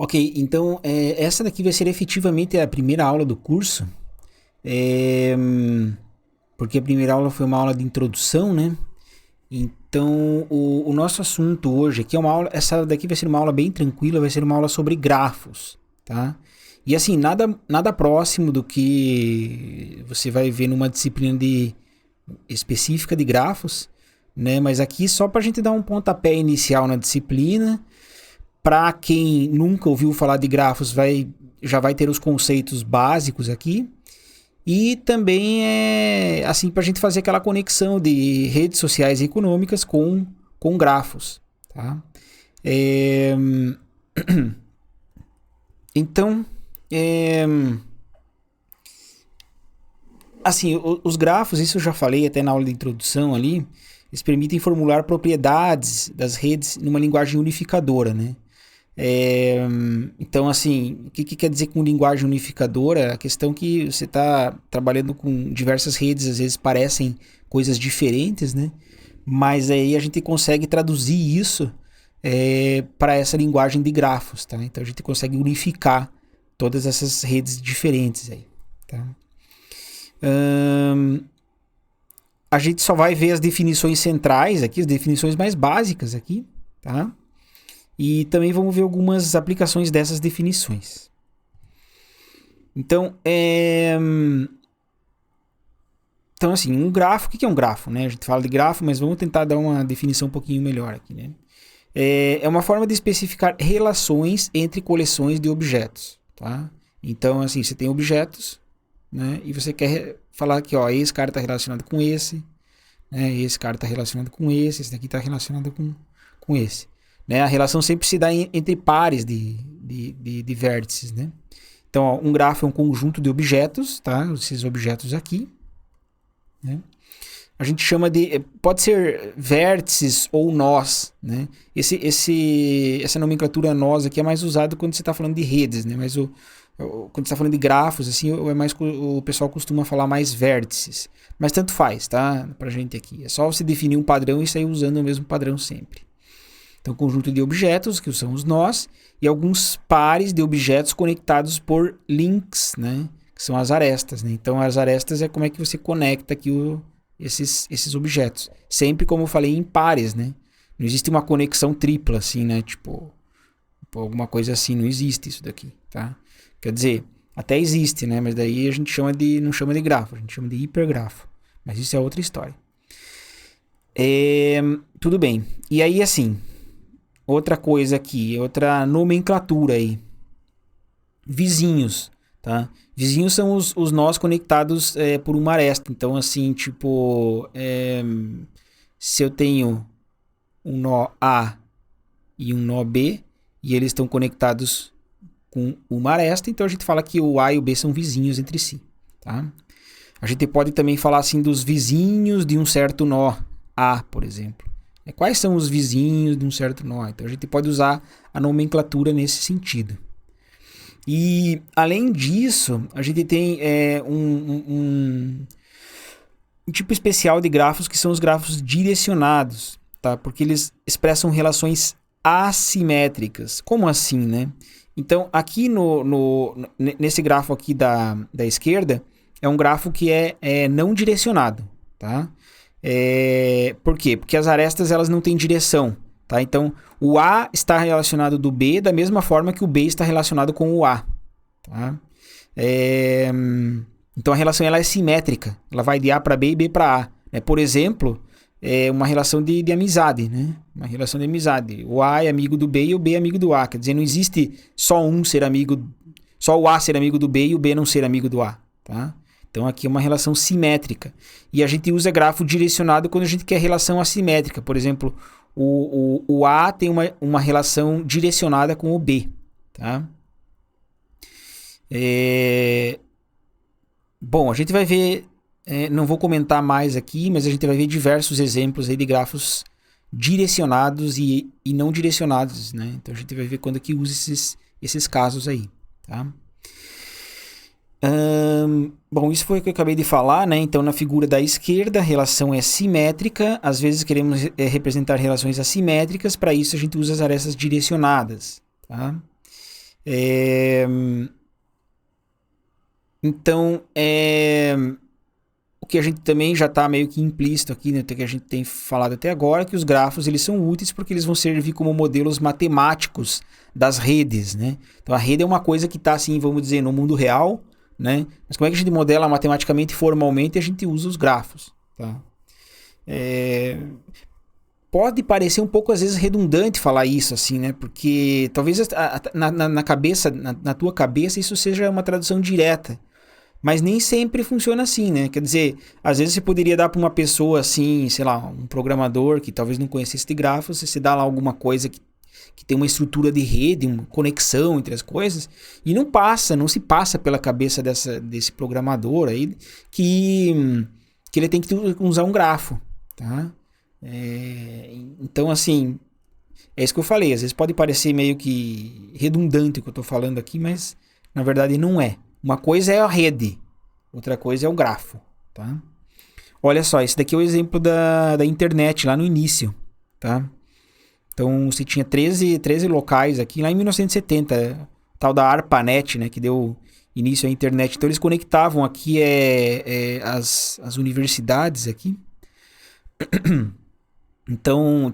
Ok, então essa daqui vai ser efetivamente a primeira aula do curso, é, porque a primeira aula foi uma aula de introdução, né? Então o nosso assunto hoje aqui é uma aula, essa daqui vai ser uma aula bem tranquila, vai ser uma aula sobre grafos, tá? E assim, nada próximo do que você vai ver numa disciplina específica de grafos, né? Mas aqui só para a gente dar um pontapé inicial na disciplina. Para quem nunca ouviu falar de grafos, já vai ter os conceitos básicos aqui. E também é assim para a gente fazer aquela conexão de redes sociais e econômicas com grafos. Tá? É, então, é, assim, os grafos, isso eu já falei até na aula de introdução ali, eles permitem formular propriedades das redes numa linguagem unificadora, né? É, então, assim, o que quer dizer com linguagem unificadora? A questão que você está trabalhando com diversas redes, às vezes parecem coisas diferentes, né? Mas aí a gente consegue traduzir isso para essa linguagem de grafos, tá? Então a gente consegue unificar todas essas redes diferentes aí, tá? A gente só vai ver as definições centrais aqui, as definições mais básicas aqui, tá? E também vamos ver algumas aplicações dessas definições. Então, então assim, um grafo, o que é um grafo? Né? A gente fala de grafo, mas vamos tentar dar uma definição um pouquinho melhor aqui. Né? É uma forma de especificar relações entre coleções de objetos. Tá? Então, assim, você tem objetos, né? E você quer falar que ó, esse cara está relacionado com esse, né? Esse cara está relacionado com esse daqui está relacionado com esse. Né? A relação sempre se dá entre pares de vértices. Né? Então, ó, um grafo é um conjunto de objetos, tá? Esses objetos aqui. Né? A gente chama de... Pode ser vértices ou nós. Né? Essa nomenclatura nós aqui é mais usada quando você está falando de redes. Né? Mas quando você está falando de grafos, assim, o pessoal costuma falar mais vértices. Mas tanto faz, tá? Pra gente aqui. É só você definir um padrão e sair usando o mesmo padrão sempre. Então, conjunto de objetos, que são os nós, e alguns pares de objetos conectados por links, né? Que são as arestas. Né? Então, as arestas é como é que você conecta aqui esses objetos. Sempre, como eu falei, em pares, né? Não existe uma conexão tripla, assim, né? Tipo, alguma coisa assim, não existe isso daqui, tá? Quer dizer, até existe, né? Mas daí a gente não chama de grafo, a gente chama de hipergrafo. Mas isso é outra história. Tudo bem. E aí, assim... Outra coisa aqui, outra nomenclatura aí. Vizinhos, tá? Vizinhos são os nós conectados por uma aresta. Então, assim, tipo... se eu tenho um nó A e um nó B, e eles estão conectados com uma aresta, então a gente fala que o A e o B são vizinhos entre si, tá? A gente pode também falar, assim, dos vizinhos de um certo nó A, por exemplo. Quais são os vizinhos de um certo nó? Então a gente pode usar a nomenclatura nesse sentido. E além disso, a gente tem um tipo especial de grafos que são os grafos direcionados, tá? Porque eles expressam relações assimétricas. Como assim, né? Então aqui nesse grafo aqui da esquerda é um grafo que é não direcionado, tá? Por quê? Porque as arestas elas não têm direção, tá? Então o A está relacionado do B da mesma forma que o B está relacionado com o A, tá? Então a relação ela é simétrica, ela vai de A para B e B para A, né? Por exemplo, uma relação de amizade, né? Uma relação de amizade. O A é amigo do B e o B é amigo do A, quer dizer, não existe só o A ser amigo do B e o B não ser amigo do A, tá? Então aqui é uma relação simétrica. E a gente usa grafo direcionado quando a gente quer relação assimétrica. Por exemplo, o A tem uma relação direcionada com o B. Tá? Bom, a gente vai ver... não vou comentar mais aqui, mas a gente vai ver diversos exemplos aí de grafos direcionados e não direcionados. Né? Então a gente vai ver quando que usa esses casos aí. Tá? Bom, isso foi o que eu acabei de falar, né? Então, na figura da esquerda, a relação é simétrica. Às vezes queremos representar relações assimétricas. Para isso, a gente usa as arestas direcionadas. Tá? É, então, o que a gente também já está meio que implícito aqui, né, que a gente tem falado até agora, que os grafos eles são úteis porque eles vão servir como modelos matemáticos das redes, né? Então a rede é uma coisa que está assim, vamos dizer, no mundo real, né? Mas como é que a gente modela matematicamente e formalmente? A gente usa os grafos, tá? É, pode parecer um pouco às vezes redundante falar isso assim, né? Porque talvez na cabeça, na tua cabeça isso seja uma tradução direta. Mas nem sempre funciona assim, né? Quer dizer, às vezes você poderia dar para uma pessoa assim, sei lá, um programador que talvez não conhecesse de grafos, você dá lá alguma coisa que tem uma estrutura de rede, uma conexão entre as coisas, e não se passa pela cabeça desse programador aí que ele tem que usar um grafo, tá? Então, assim, é isso que eu falei. Às vezes pode parecer meio que redundante o que eu estou falando aqui, mas na verdade não é. Uma coisa é a rede, outra coisa é o grafo, tá? Olha só, esse daqui é o exemplo da internet lá no início, tá? Então você tinha 13 locais aqui, lá em 1970, tal da ARPANET, né, que deu início à internet. Então eles conectavam aqui as universidades aqui. Então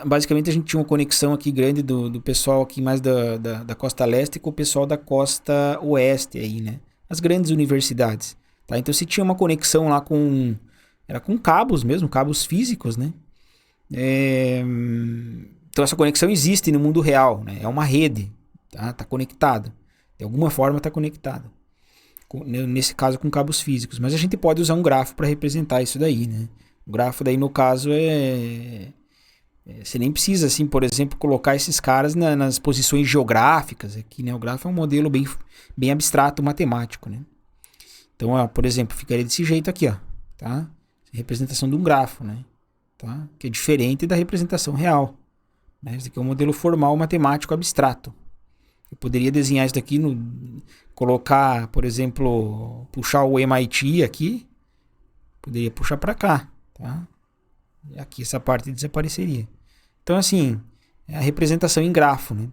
basicamente a gente tinha uma conexão aqui grande do pessoal aqui mais da costa leste com o pessoal da costa oeste aí, né? As grandes universidades, tá? Então se tinha uma conexão lá era com cabos mesmo, cabos físicos, né? Então essa conexão existe no mundo real, né? É uma rede, tá? Tá conectada. De alguma forma está conectada. Nesse caso com cabos físicos. Mas a gente pode usar um grafo para representar isso daí, né? O grafo daí no caso você nem precisa, assim, por exemplo, colocar esses caras nas posições geográficas aqui, né? O grafo é um modelo bem abstrato matemático, né? Então, ó, por exemplo, ficaria desse jeito aqui, ó, tá? Representação de um grafo, né? Tá? Que é diferente da representação real, né? Esse aqui é um modelo formal matemático abstrato. Eu poderia desenhar isso daqui, colocar, por exemplo, puxar o MIT aqui, poderia puxar para cá, tá? E aqui essa parte desapareceria. Então, assim, é a representação em grafo, né?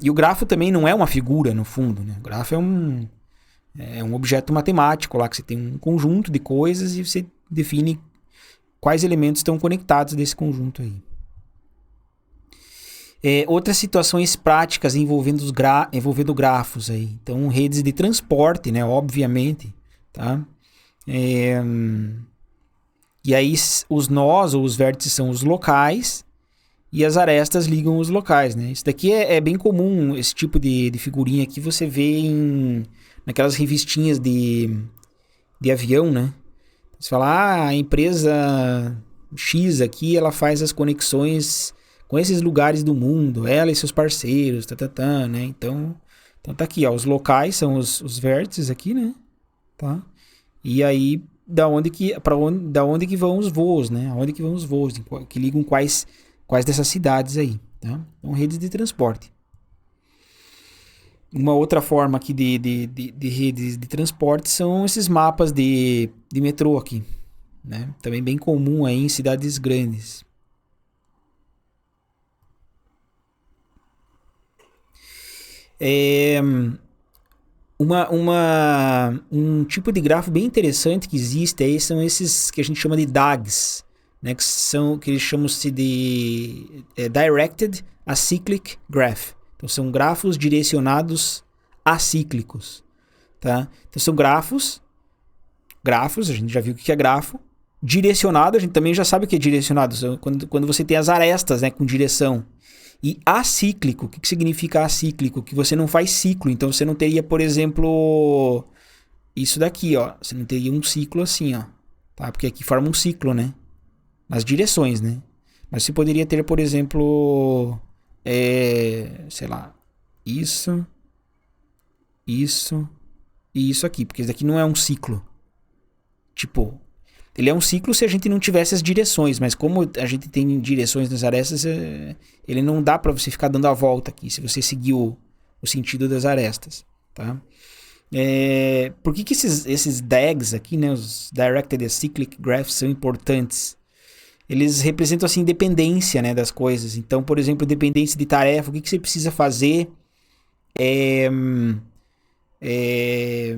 E o grafo também não é uma figura, no fundo, né? O grafo é um objeto matemático lá, que você tem um conjunto de coisas e você define quais elementos estão conectados desse conjunto aí. Outras situações práticas envolvendo grafos aí. Então, redes de transporte, né? Obviamente, tá? E aí os nós ou os vértices são os locais e as arestas ligam os locais, né? Isso daqui é bem comum, esse tipo de figurinha aqui você vê naquelas revistinhas de avião, né? Você fala, a empresa X aqui, ela faz as conexões com esses lugares do mundo, ela e seus parceiros, né? Então tá aqui, ó, os locais são os vértices aqui, né? Tá? E aí da onde que vão os voos, né? Aonde que vão os voos, que ligam quais dessas cidades aí, tá? Então, redes de transporte. Uma outra forma aqui de redes de transporte são esses mapas de metrô aqui, né? Também bem comum aí em cidades grandes. Um tipo de grafo bem interessante que existe aí são esses que a gente chama de DAGs, né? Que eles chamam-se de Directed Acyclic Graph. Então são grafos direcionados acíclicos, tá? Então são grafos, a gente já viu o que é grafo. Direcionado, a gente também já sabe o que é direcionado, quando você tem as arestas, né, com direção. E acíclico, o que significa acíclico? Que você não faz ciclo, então você não teria, por exemplo, isso daqui, ó. Você não teria um ciclo assim, ó. Tá? Porque aqui forma um ciclo, né? Nas direções, né? Mas você poderia ter, por exemplo, sei lá, isso e isso aqui, porque isso daqui não é um ciclo. Tipo, ele é um ciclo se a gente não tivesse as direções, mas como a gente tem direções nas arestas, ele não dá para você ficar dando a volta aqui, se você seguir o sentido das arestas, tá? Por que esses DAGs aqui, né, os Directed Acyclic Graphs, são importantes? Eles representam assim dependência, né, das coisas. Então, por exemplo, dependência de tarefa, o que você precisa fazer É, é,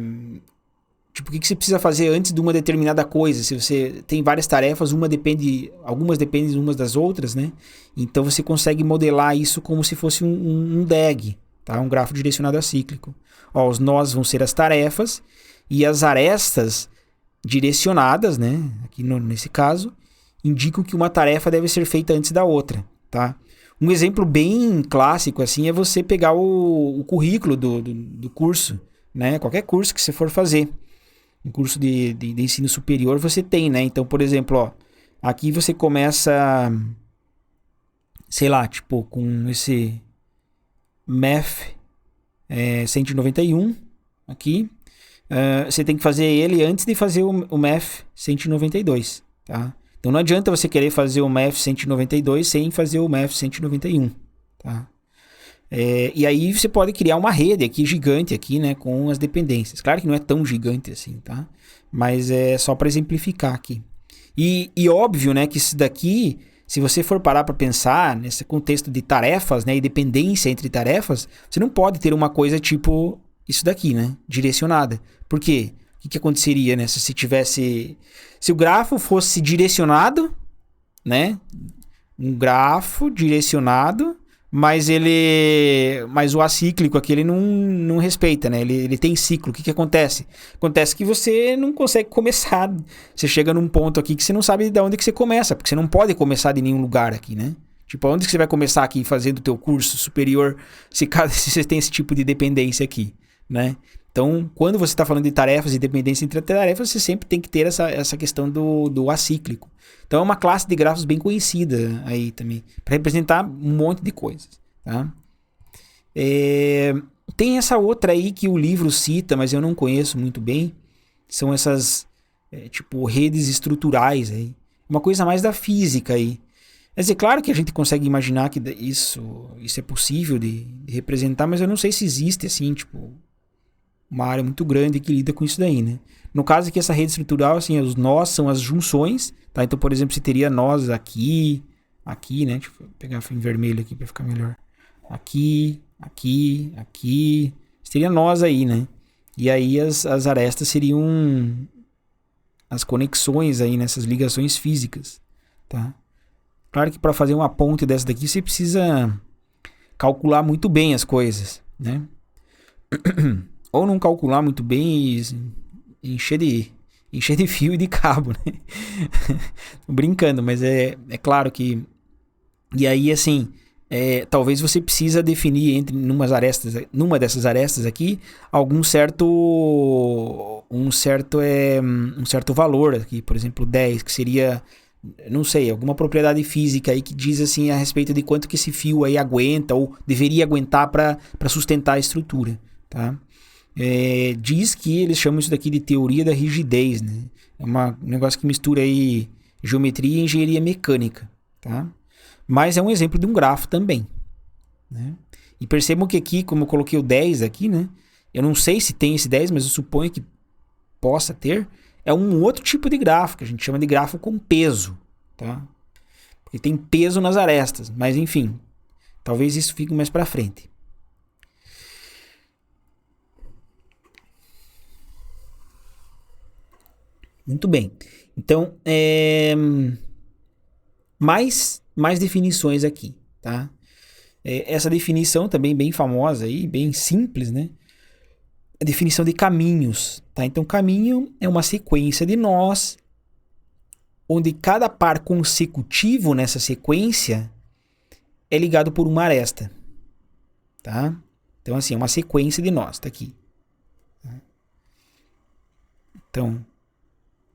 tipo, o que você precisa fazer antes de uma determinada coisa? Se você tem várias tarefas, algumas dependem umas das outras, né? Então você consegue modelar isso como se fosse um DAG, tá? Um grafo direcionado acíclico. Ó, os nós vão ser as tarefas e as arestas direcionadas, né? Aqui nesse caso, indicam que uma tarefa deve ser feita antes da outra, tá? Um exemplo bem clássico assim é você pegar o currículo do curso, né? Qualquer curso que você for fazer. Um curso de ensino superior você tem, né? Então, por exemplo, ó, aqui você começa, sei lá, tipo, com esse Math 191 aqui. Você tem que fazer ele antes de fazer o Math 192, tá? Então não adianta você querer fazer o Math 192 sem fazer o Math 191, tá? E aí você pode criar uma rede aqui gigante aqui, né, com as dependências. Claro que não é tão gigante assim, tá? Mas é só para exemplificar aqui. E óbvio, né, que isso daqui, se você for parar para pensar nesse contexto de tarefas, né, e dependência entre tarefas, você não pode ter uma coisa tipo isso daqui, né, direcionada. Por quê? O que aconteceria, né, se o grafo fosse direcionado, né, um grafo direcionado, mas o acíclico aqui ele não respeita, né? Ele tem ciclo. O que acontece? Acontece que você não consegue começar. Você chega num ponto aqui que você não sabe de onde que você começa, porque você não pode começar de nenhum lugar aqui, né? Tipo, onde que você vai começar aqui fazendo o teu curso superior se você tem esse tipo de dependência aqui, né? Então, quando você está falando de tarefas e dependência entre tarefas, você sempre tem que ter essa questão do acíclico. Então, é uma classe de grafos bem conhecida aí também, para representar um monte de coisas, tá? Tem essa outra aí que o livro cita, mas eu não conheço muito bem. São essas, tipo, redes estruturais aí. Uma coisa mais da física aí. Quer dizer, claro que a gente consegue imaginar que isso é possível de representar, mas eu não sei se existe, assim, tipo, uma área muito grande que lida com isso daí, né? No caso aqui, essa rede estrutural, assim, os nós são as junções, tá? Então, por exemplo, você teria nós aqui, né? Deixa eu pegar em vermelho aqui para ficar melhor. Aqui. Você teria nós aí, né? E aí as arestas seriam as conexões aí, nessas ligações físicas, tá? Claro que para fazer uma ponte dessa daqui, você precisa calcular muito bem as coisas, né? Ou não calcular muito bem e encher de fio e de cabo, né? Tô brincando, mas é claro que... E aí, assim, talvez você precisa definir numa dessas arestas aqui, um certo valor aqui, por exemplo, 10, que seria, não sei, alguma propriedade física aí que diz assim a respeito de quanto que esse fio aí aguenta ou deveria aguentar para sustentar a estrutura, tá? Diz que eles chamam isso daqui de teoria da rigidez, né? É um negócio que mistura aí geometria e engenharia mecânica, tá? Mas é um exemplo de um grafo também, né? E percebam que aqui, como eu coloquei o 10 aqui, né? Eu não sei se tem esse 10, mas eu suponho que possa ter. É um outro tipo de grafo, que a gente chama de grafo com peso, tá? Porque tem peso nas arestas, mas enfim, talvez isso fique mais para frente. Muito bem. Então, mais definições aqui, tá? Essa definição também bem famosa aí, bem simples, né? A definição de caminhos, tá? Então, caminho é uma sequência de nós, onde cada par consecutivo nessa sequência é ligado por uma aresta, tá? Então, assim, é uma sequência de nós, tá aqui. Então,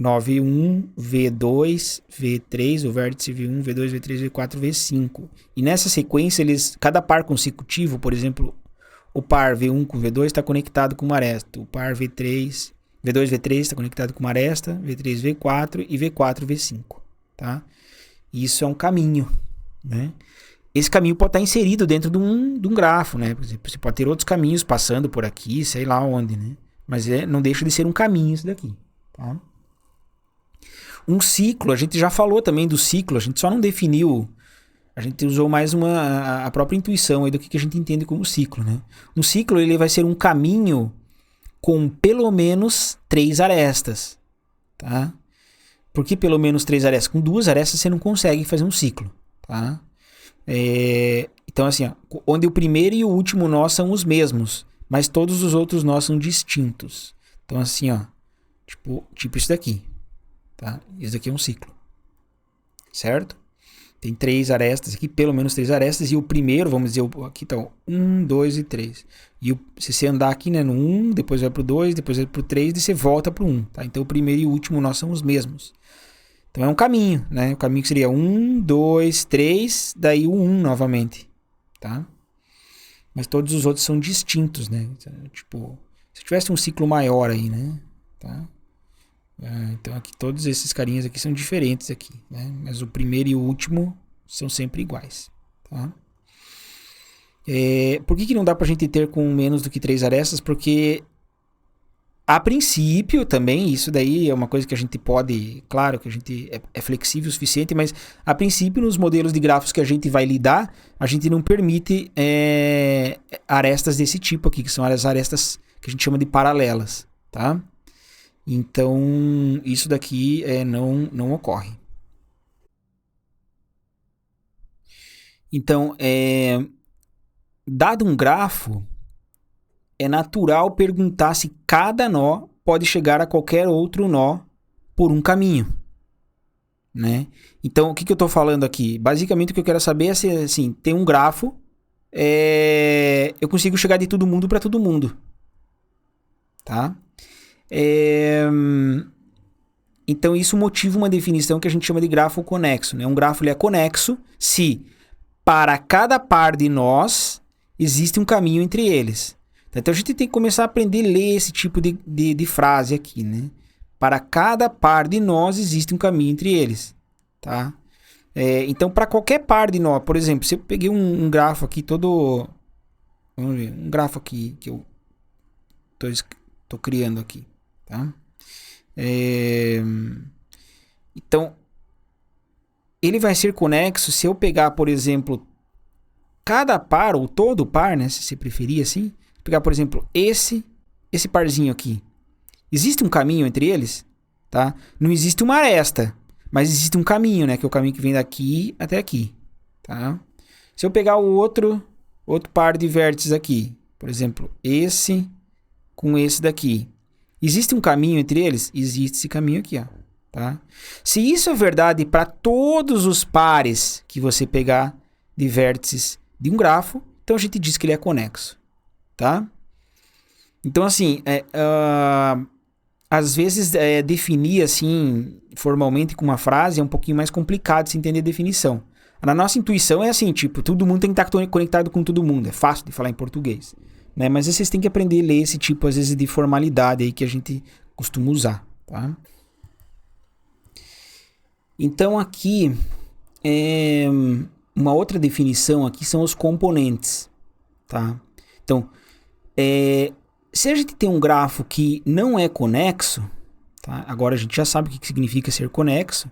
9,1, V2, V3, o vértice V1, V2, V3, V4, V5. E nessa sequência, cada par consecutivo, por exemplo, o par V1 com V2 está conectado com uma aresta. O par V2, V3 está conectado com uma aresta, V3, V4 e V4, V5. Tá? Isso é um caminho, né? Esse caminho pode estar inserido dentro de um grafo, né? Por exemplo, você pode ter outros caminhos passando por aqui, sei lá onde, né? Mas não deixa de ser um caminho isso daqui, tá? Um ciclo, a gente já falou também do ciclo, a gente só não definiu, A gente usou mais a própria intuição aí do que a gente entende como ciclo, né? Um ciclo, ele vai ser um caminho com pelo menos 3 arestas, tá? Por que pelo menos 3 arestas? Com 2 arestas você não consegue fazer um ciclo, tá? Então, assim, ó, onde o primeiro e o último nó são os mesmos, mas todos os outros nós são distintos. Então, assim, ó, tipo isso daqui, tá? Isso daqui é um ciclo, certo? Tem 3 arestas aqui, pelo menos 3 arestas, e o primeiro, vamos dizer, aqui tá 1, 2 e 3. E se você andar aqui, né, no 1, depois vai pro 2, depois vai pro 3, e você volta pro 1, tá? Então o primeiro e o último nós são os mesmos. Então é um caminho, né? O caminho que seria 1, 2, 3, daí o 1 novamente, tá? Mas todos os outros são distintos, né? Tipo, se tivesse um ciclo maior aí, né? Tá? Então aqui todos esses carinhas aqui são diferentes aqui, né? Mas o primeiro e o último são sempre iguais, tá? Por que não dá pra gente ter com menos do que 3 arestas? Porque a princípio também, isso daí é uma coisa que a gente pode, claro que a gente é flexível o suficiente, mas a princípio nos modelos de grafos que a gente vai lidar, a gente não permite arestas desse tipo aqui, que são as arestas que a gente chama de paralelas, tá? Então, isso daqui não ocorre. Então, dado um grafo, é natural perguntar se cada nó pode chegar a qualquer outro nó por um caminho, né? Então, o que eu estou falando aqui? Basicamente, o que eu quero saber é se, assim, tem um grafo, eu consigo chegar de todo mundo para todo mundo, tá? Então isso motiva uma definição que a gente chama de grafo conexo, né? Um grafo ele é conexo se para cada par de nós existe um caminho entre eles. Então a gente tem que começar a aprender a ler esse tipo de frase aqui, né? Para cada par de nós existe um caminho entre eles, tá? Então para qualquer par de nós, por exemplo, se eu peguei um grafo aqui todo... Vamos ver, um grafo aqui que eu tô criando aqui, tá? Então, ele vai ser conexo se eu pegar, por exemplo, cada par, ou todo par, né, se você preferir assim, pegar, por exemplo, esse parzinho aqui. Existe um caminho entre eles? Tá? Não existe uma aresta, mas existe um caminho, né, que é o caminho que vem daqui até aqui. Tá? Se eu pegar o outro par de vértices aqui, por exemplo, esse com esse daqui, existe um caminho entre eles? Existe esse caminho aqui, ó, tá? Se isso é verdade para todos os pares que você pegar de vértices de um grafo, então a gente diz que ele é conexo, tá? Então, assim, às vezes definir assim formalmente com uma frase é um pouquinho mais complicado de se entender a definição. Na nossa intuição é assim, tipo, todo mundo tem que estar conectado com todo mundo. É fácil de falar em português, né? Mas vocês têm que aprender a ler esse tipo, às vezes, de formalidade aí que a gente costuma usar, tá? Então, aqui, uma outra definição aqui são os componentes, tá? Então, se a gente tem um grafo que não é conexo, tá? Agora a gente já sabe o que significa ser conexo,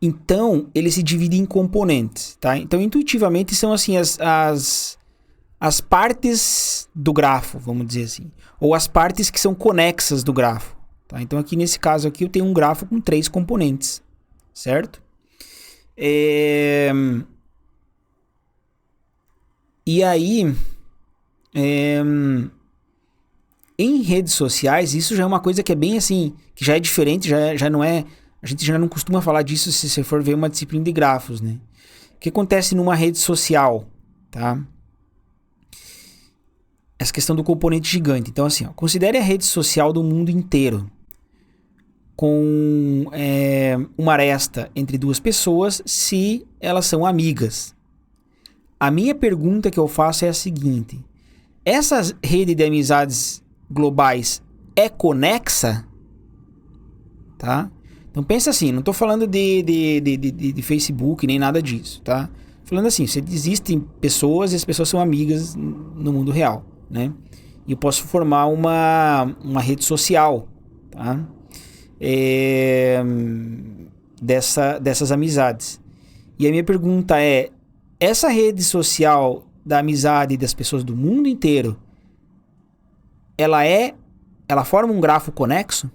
então ele se divide em componentes, tá? Então, intuitivamente, são assim as partes do grafo, vamos dizer assim, ou as partes que são conexas do grafo, tá? Então aqui nesse caso aqui eu tenho um grafo com 3 componentes, certo? E aí, em redes sociais, isso já é uma coisa que é bem assim, que já é diferente, já não é, a gente já não costuma falar disso se você for ver uma disciplina de grafos, né? O que acontece numa rede social, tá? Essa questão do componente gigante. Então, assim, ó, considere a rede social do mundo inteiro com uma aresta entre 2 pessoas se elas são amigas. A minha pergunta que eu faço é a seguinte: essa rede de amizades globais é conexa? Tá? Então pensa assim, não estou falando de Facebook nem nada disso, tá? Falando assim, existem pessoas e as pessoas são amigas no mundo real, né? E eu posso formar uma rede social, tá? Dessas amizades. E a minha pergunta é, essa rede social da amizade das pessoas do mundo inteiro, ela forma um grafo conexo?